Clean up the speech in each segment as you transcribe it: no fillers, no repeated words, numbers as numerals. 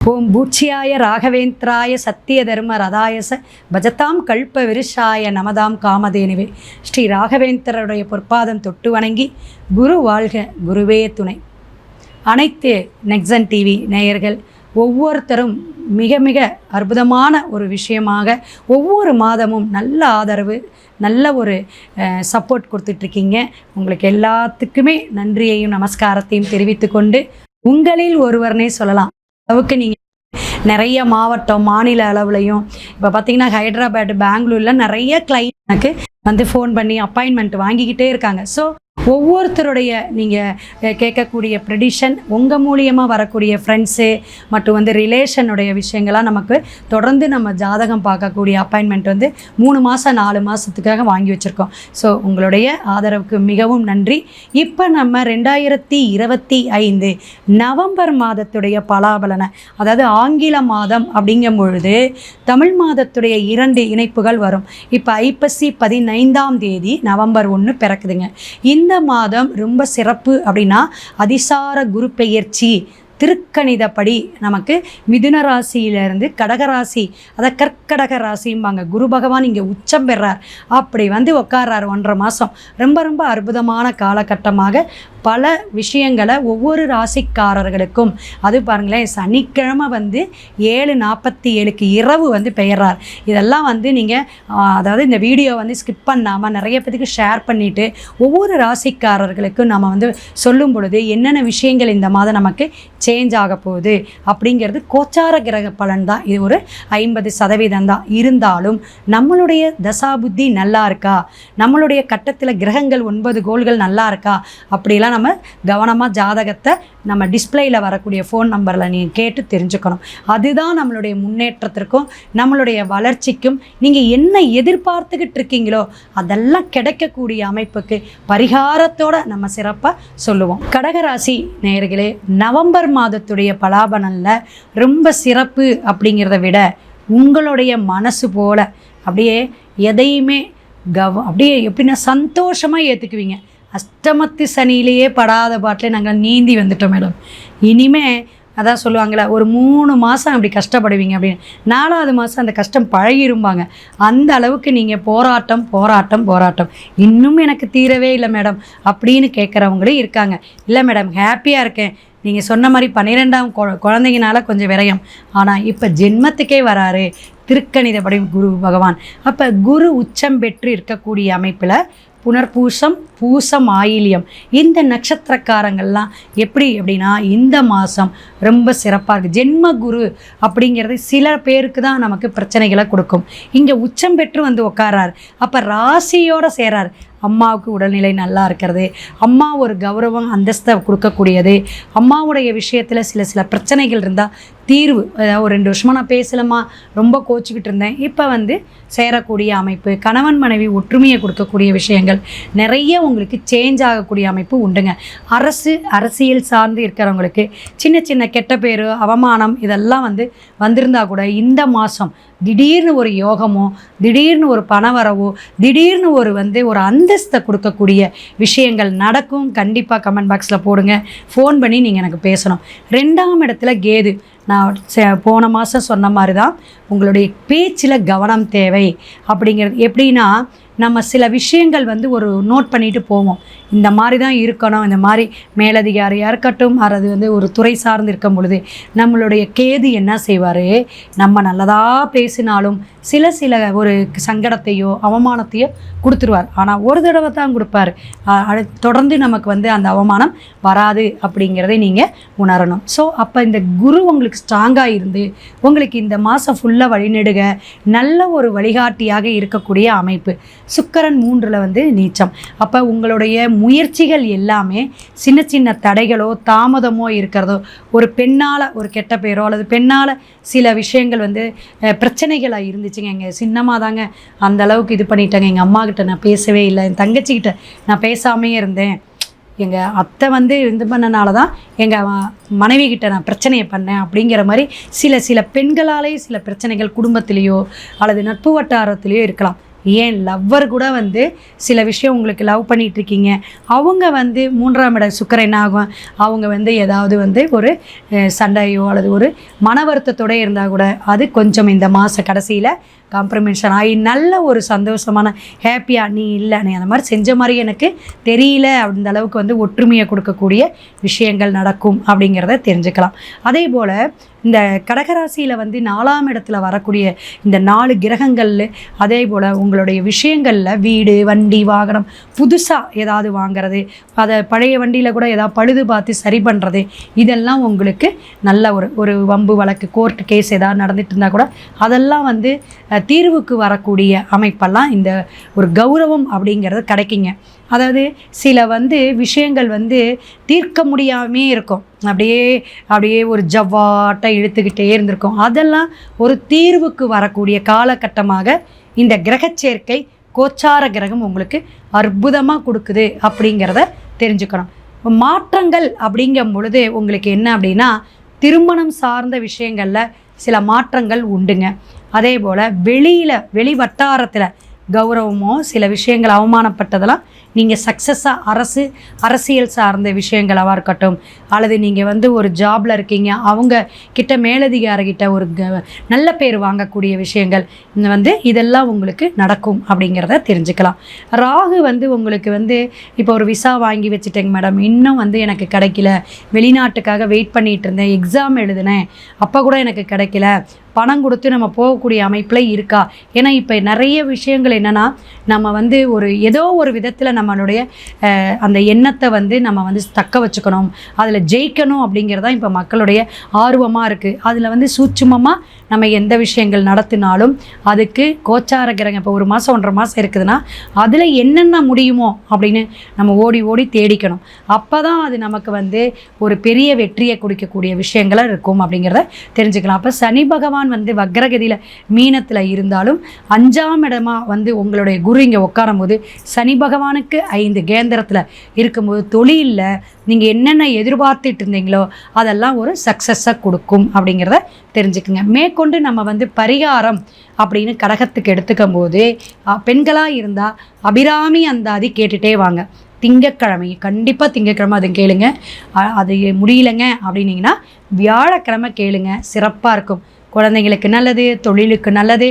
ஓம் பூச்சியாய ராகவேந்திராய சத்திய தர்ம ரதாயச பஜதாம் கல்ப விருஷாய நமதாம் காமதேனுவே. ஸ்ரீ ராகவேந்திரருடைய பொற்பாதம் தொட்டு வணங்கி குரு வாழ்க, குருவே துணை. அனைத்து நெக்ஸன் டிவி நேயர்கள் ஒவ்வொருத்தரும் மிக மிக அற்புதமான ஒரு விஷயமாக ஒவ்வொரு மாதமும் நல்ல ஆதரவு, நல்ல ஒரு சப்போர்ட் கொடுத்துட்ருக்கீங்க. உங்களுக்கு எல்லாத்துக்குமே நன்றியையும் நமஸ்காரத்தையும் தெரிவித்து கொண்டு, உங்களில் ஒருவர்னே சொல்லலாம் அளவுக்கு நீங்கள் நிறைய மாவட்டம் மாநில அளவுலையும் இப்போ பார்த்தீங்கன்னா ஹைதராபாத், பெங்களூரில் நிறைய கிளைண்ட் எனக்கு வந்து ஃபோன் பண்ணி அப்பாயின்மெண்ட் வாங்கிக்கிட்டே இருக்காங்க. ஸோ ஒவ்வொருத்தருடைய நீங்கள் கேட்கக்கூடிய ப்ரெடிஷன், உங்கள் மூலியமாக வரக்கூடிய ஃப்ரெண்ட்ஸு மற்றும் வந்து ரிலேஷனுடைய விஷயங்களாக நமக்கு தொடர்ந்து நம்ம ஜாதகம் பார்க்கக்கூடிய அப்பாயின்மெண்ட் வந்து 3 மாதம் 4 மாதத்துக்காக வாங்கி வச்சுருக்கோம். ஸோ உங்களுடைய ஆதரவுக்கு மிகவும் நன்றி. இப்போ நம்ம 2025 நவம்பர் மாதத்துடைய பலாபலனை, அதாவது ஆங்கில மாதம் அப்படிங்கும் பொழுது தமிழ் மாதத்துடைய 2 இணைப்புகள் வரும். இப்போ ஐப்பசி 15ஆம் தேதி நவம்பர் 1 பிறக்குதுங்க. இந்த மாதம் ரொம்ப சிறப்பு அப்படின்னா அதிசார குரு பெயர்ச்சி. திருக்கணிதப்படி நமக்கு மிதுன ராசியிலிருந்து கடகராசி, அதை கற்கடக ராசிம்பாங்க. குரு பகவான் இங்கே உச்சம் பெறார், அப்படி வந்து உட்கார்றார் 1.5 மாதம். ரொம்ப ரொம்ப அற்புதமான காலகட்டமாக பல விஷயங்களை ஒவ்வொரு ராசிக்காரர்களுக்கும், அது பாருங்களேன், சனிக்கிழமை வந்து 7:47 இரவு வந்து பெயர்றார். இதெல்லாம் வந்து நீங்கள் அதாவது இந்த வீடியோ வந்து ஸ்கிப் பண்ணாமல் நிறைய பேருக்கு ஷேர் பண்ணிவிட்டு ஒவ்வொரு ராசிக்காரர்களுக்கும் நம்ம வந்து சொல்லும் பொழுது என்னென்ன விஷயங்கள் இந்த மாதம் நமக்கு சேஞ்ச் ஆக போகுது அப்படிங்கிறது கோச்சார கிரக பலன் தான். இது ஒரு 50% தான். இருந்தாலும் நம்மளுடைய தசாபுத்தி நல்லா இருக்கா, நம்மளுடைய கட்டத்தில் கிரகங்கள் 9 கோள்கள் நல்லா இருக்கா, அப்படிலாம் நம்ம கவனமாக ஜாதகத்தை நம்ம டிஸ்பிளேயில் வரக்கூடிய ஃபோன் நம்பரில் நீங்கள் கேட்டு தெரிஞ்சுக்கணும். அதுதான் நம்மளுடைய முன்னேற்றத்திற்கும் நம்மளுடைய வளர்ச்சிக்கும் நீங்கள் என்ன எதிர்பார்த்துக்கிட்டு இருக்கீங்களோ அதெல்லாம் கிடைக்கக்கூடிய அமைப்புக்கு பரிகாரத்தோடு நம்ம சிறப்பாக சொல்லுவோம். கடகராசி நேயர்களே, நவம்பர் மாதத்துடைய பலாபலனில் ரொம்ப சிறப்பு அப்படிங்கிறத விட உங்களுடைய மனசு போல் அப்படியே எதையுமே அப்படியே எப்படின்னா சந்தோஷமாக ஏற்றுக்குவீங்க. அஷ்டமத்து சனியிலேயே படாத பாட்டிலே நாங்கள் நீந்தி வந்துட்டோம் மேடம். இனிமே அதான் சொல்லுவாங்களே, ஒரு 3 மாதம் அப்படி கஷ்டப்படுவீங்க அப்படின்னு, 4ஆவது மாதம் அந்த கஷ்டம் பழகிரும்பாங்க. அந்த அளவுக்கு நீங்கள் போராட்டம் போராட்டம் போராட்டம். இன்னும் எனக்கு தீரவே இல்லை மேடம் அப்படின்னு கேட்குறவங்களும் இருக்காங்க. இல்லை மேடம், ஹாப்பியாக இருக்கேன். நீங்கள் சொன்ன மாதிரி 12ஆம் குழந்தைங்கனால கொஞ்சம் விரயம், ஆனால் இப்போ ஜென்மத்துக்கே வராரு திருக்கணிதப்படி குரு பகவான். அப்போ குரு உச்சம் பெற்று இருக்கக்கூடிய அமைப்பில் புனர்பூசம், பூசம், ஆயில்யம் இந்த நட்சத்திரக்காரங்கள்லாம் எப்படி அப்படின்னா இந்த மாதம் ரொம்ப சிறப்பாக இருக்குது. ஜென்ம குரு அப்படிங்கிறது சில பேருக்கு தான் நமக்கு பிரச்சனைகளை கொடுக்கும். இங்கே உச்சம் பெற்று வந்து உட்காரார். அப்போ ராசியோடு சேரார். அம்மாவுக்கு உடல்நிலை நல்லா இருக்கிறது, அம்மா ஒரு கௌரவம் அந்தஸ்தை கொடுக்கக்கூடியது, அம்மாவுடைய விஷயத்தில் சில பிரச்சனைகள் இருந்தால் தீர்வு. ஒரு 2 வருஷமாக நான் பேசலம்மா, ரொம்ப கோச்சிக்கிட்டு இருந்தேன், இப்போ வந்து சேரக்கூடிய அமைப்பு, கணவன் மனைவி ஒற்றுமையை கொடுக்கக்கூடிய விஷயங்கள் நிறைய உங்களுக்கு சேஞ்ச் ஆகக்கூடிய அமைப்பு உண்டுங்க. அரசியல் சார்ந்து இருக்கிறவங்களுக்கு சின்ன சின்ன கெட்ட பேர், அவமானம் இதெல்லாம் வந்திருந்தால் கூட இந்த மாதம் திடீர்னு ஒரு யோகமோ, திடீர்னு ஒரு பணவரவோ, திடீர்னு ஒரு அந்தஸ்தை கொடுக்கக்கூடிய விஷயங்கள் நடக்கும். கண்டிப்பாக கமெண்ட் பாக்ஸில் போடுங்க, ஃபோன் பண்ணி நீங்கள் எனக்கு பேசணும். 2ஆம் இடத்துல கேது. நான் போன மாதம் சொன்ன மாதிரி தான் உங்களுடைய பேச்சில் கவனம் தேவை அப்படிங்கிறது. எப்படின்னா நம்ம சில விஷயங்கள் ஒரு நோட் பண்ணிட்டு போவோம், இந்த மாதிரி தான் இருக்கணும், இந்த மாதிரி மேலதிகாரியாக இருக்கட்டும், அது ஒரு துறை சார்ந்து இருக்கும் பொழுது நம்மளுடைய கேது என்ன செய்வார், நம்ம நல்லதாக பேசினாலும் சில ஒரு சங்கடத்தையோ அவமானத்தையோ கொடுத்துருவார். ஆனால் ஒரு தடவை தான் கொடுப்பார், தொடர்ந்து நமக்கு அந்த அவமானம் வராது அப்படிங்கிறதை நீங்கள் உணரணும். ஸோ அப்போ இந்த குரு உங்களுக்கு ஸ்ட்ராங்காக இருந்து உங்களுக்கு இந்த மாதம் ஃபுல்லாக வழிநெடுக நல்ல ஒரு வழிகாட்டியாக இருக்கக்கூடிய அமைப்பு. சுக்கிரன் 3ல் நீச்சம். அப்போ உங்களுடைய முயற்சிகள் எல்லாமே சின்ன சின்ன தடைகளோ தாமதமோ இருக்கிறதோ, ஒரு பெண்ணால் ஒரு கெட்ட பேரோ அல்லது பெண்ணால் சில விஷயங்கள் பிரச்சனைகளாக இருந்துச்சுங்க. எங்கள் சின்னம்மா தாங்க அந்த அளவுக்கு இது பண்ணிட்டாங்க. எங்கள் அம்மா கிட்ட நான் பேசவே இல்லை, என் தங்கச்சிக்கிட்ட நான் பேசாமையே இருந்தேன். எங்கள் அத்தை இது பண்ணனால தான் எங்கள் மனைவி கிட்ட நான் பிரச்சனையை பண்ணேன் அப்படிங்கிற மாதிரி சில பெண்களாலே சில பிரச்சனைகள் குடும்பத்திலேயோ அல்லது நட்பு வட்டாரத்திலேயோ இருக்கலாம். ஏன் லவ்வர் கூட வந்து சில விஷயம் உங்களுக்கு லவ் பண்ணிகிட்ருக்கீங்க, அவங்க வந்து 3ஆம் இட சுக்கிரன் என்ன ஆகும், அவங்க வந்து ஏதாவது வந்து ஒரு சண்டையோ அல்லது ஒரு மன வருத்தத்தோடு இருந்தால் கூட அது கொஞ்சம் இந்த மாத கடைசியில் காம்ப்ரமைஷன் ஆகி நல்ல ஒரு சந்தோஷமான ஹாப்பியாக நீ இல்லை, நீ அந்த மாதிரி செஞ்ச மாதிரி எனக்கு தெரியல அந்த அளவுக்கு வந்து ஒற்றுமையை கொடுக்கக்கூடிய விஷயங்கள் நடக்கும் அப்படிங்கிறத தெரிஞ்சுக்கலாம். அதே போல் இந்த கடகராசியில் வந்து 4ஆம் இடத்துல வரக்கூடிய இந்த 4 கிரகங்கள், அதே போல் உங்களுடைய விஷயங்களில் வீடு, வண்டி, வாகனம் புதுசாக ஏதாவது வாங்கிறது, அதை பழைய வண்டியில் கூட ஏதாவது பழுது பார்த்து சரி பண்ணுறது, இதெல்லாம் உங்களுக்கு நல்ல ஒரு வம்பு வழக்கு கோர்ட்டு கேஸ் ஏதாவது நடந்துட்டு இருந்தால் கூட அதெல்லாம் வந்து தீர்வுக்கு வரக்கூடிய அமைப்பெல்லாம் இந்த ஒரு கௌரவம் அப்படிங்கிறது கிடைக்குங்க. அதாவது சில வந்து விஷயங்கள் வந்து தீர்க்க முடியாமே இருக்கும், அப்படியே ஒரு ஜவ்வாட்டை இழுத்துக்கிட்டே இருந்திருக்கும், அதெல்லாம் ஒரு தீர்வுக்கு வரக்கூடிய காலகட்டமாக இந்த கிரகச்சேர்க்கை கோச்சார கிரகம் உங்களுக்கு அற்புதமாக கொடுக்குது அப்படிங்கிறத தெரிஞ்சுக்கணும். மாற்றங்கள் அப்படிங்கும் பொழுது உங்களுக்கு என்ன அப்படின்னா, திருமணம் சார்ந்த விஷயங்களில் சில மாற்றங்கள் உண்டுங்க. அதே போல் வெளி வட்டாரத்தில் கௌரவமோ சில விஷயங்கள் அவமானப்பட்டதெல்லாம் நீங்கள் சக்ஸஸாக அரசியல் சார்ந்த விஷயங்களாக இருக்கட்டும், அல்லது நீங்கள் வந்து ஒரு ஜாபில் இருக்கீங்க, அவங்க கிட்ட மேலதிகாரிகிட்ட ஒரு நல்ல பேர் வாங்கக்கூடிய விஷயங்கள் வந்து இதெல்லாம் உங்களுக்கு நடக்கும் அப்படிங்கிறத தெரிஞ்சுக்கலாம். ராகு வந்து உங்களுக்கு வந்து இப்போ ஒரு விசா வாங்கி வச்சுட்டேங்க மேடம், இன்னும் வந்து எனக்கு கிடைக்கல, வெளிநாட்டுக்காக வெயிட் பண்ணிகிட்டு இருந்தேன், எக்ஸாம் எழுதினேன் அப்போ கூட எனக்கு கிடைக்கல, பணம் கொடுத்து நம்ம போகக்கூடிய அமைப்பில் இருக்கா? ஏன்னா இப்போ நிறைய விஷயங்கள் என்னென்னா, நம்ம வந்து ஏதோ ஒரு விதத்தில் நம்மளுடைய அந்த எண்ணத்தை வந்து நம்ம வந்து தக்க வச்சுக்கணும், அதில் ஜெயிக்கணும் அப்படிங்கிறதான் இப்போ மக்களுடைய ஆர்வமாக இருக்குது. அதில் வந்து சூட்சுமமாக நம்ம எந்த விஷயங்கள் நடத்தினாலும் அதுக்கு கோச்சார கிரகம் இப்போ 1 மாதம் 1.5 மாதம் இருக்குதுன்னா அதில் என்னென்ன முடியுமோ அப்படின்னு நம்ம ஓடி தேடிக்கணும். அப்போ தான் அது நமக்கு வந்து ஒரு பெரிய வெற்றியை கொடுக்கக்கூடிய விஷயங்களாக இருக்கும் அப்படிங்கிறத தெரிஞ்சுக்கலாம். அப்போ சனி பகவான் வந்து வக்ரகதியில் மீனத்தில் இருந்தாலும் 5ஆம் இடமா வந்து உங்களுடைய குரு இங்கே உட்காரும் போது சனி பகவானுக்கு 5 கேந்திரத்தில் இருக்கும்போது தொழிலில் நீங்கள் என்னென்ன எதிர்பார்த்துட்டு இருந்தீங்களோ அதெல்லாம் ஒரு சக்ஸஸாக கொடுக்கும் அப்படிங்கிறத தெரிஞ்சுக்குங்க. மேற்கொண்டு நம்ம வந்து பரிகாரம் அப்படின்னு கடகத்துக்கு எடுத்துக்கும் போது பெண்களாக இருந்தால் அபிராமி அந்தாதி கேட்டுகிட்டே வாங்க. திங்கக்கிழமை கண்டிப்பாக திங்கக்கிழமை அதை கேளுங்க. அது முடியலைங்க அப்படின்னீங்கன்னா வியாழக்கிழமை கேளுங்க, சிறப்பாக இருக்கும். குழந்தைங்களுக்கு நல்லது, தொழிலுக்கு நல்லது,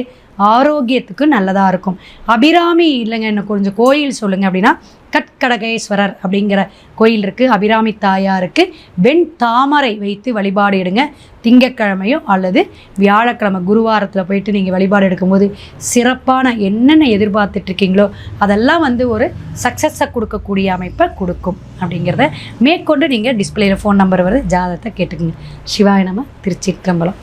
ஆரோக்கியத்துக்கு நல்லதாக இருக்கும். அபிராமி இல்லைங்க இன்னும் கொஞ்சம் கோயில் சொல்லுங்கள் அப்படின்னா கட்கடகேஸ்வரர் அப்படிங்கிற கோயில் இருக்குது. அபிராமி தாயாருக்கு வெண் தாமரை வைத்து வழிபாடு எடுங்க. திங்கக்கிழமையோ அல்லது வியாழக்கிழமை குருவாரத்தில் போயிட்டு நீங்கள் வழிபாடு எடுக்கும்போது சிறப்பான என்னென்ன எதிர்பார்த்துட்ருக்கீங்களோ அதெல்லாம் வந்து ஒரு சக்ஸஸை கொடுக்கக்கூடிய அமைப்பை கொடுக்கும் அப்படிங்கிறத மேற்கொண்டு நீங்கள் டிஸ்பிளேயில் ஃபோன் நம்பர் வருது, ஜாதகத்தை கேட்டுக்குங்க. சிவாய நம. திருச்சிற்றம்பலம்.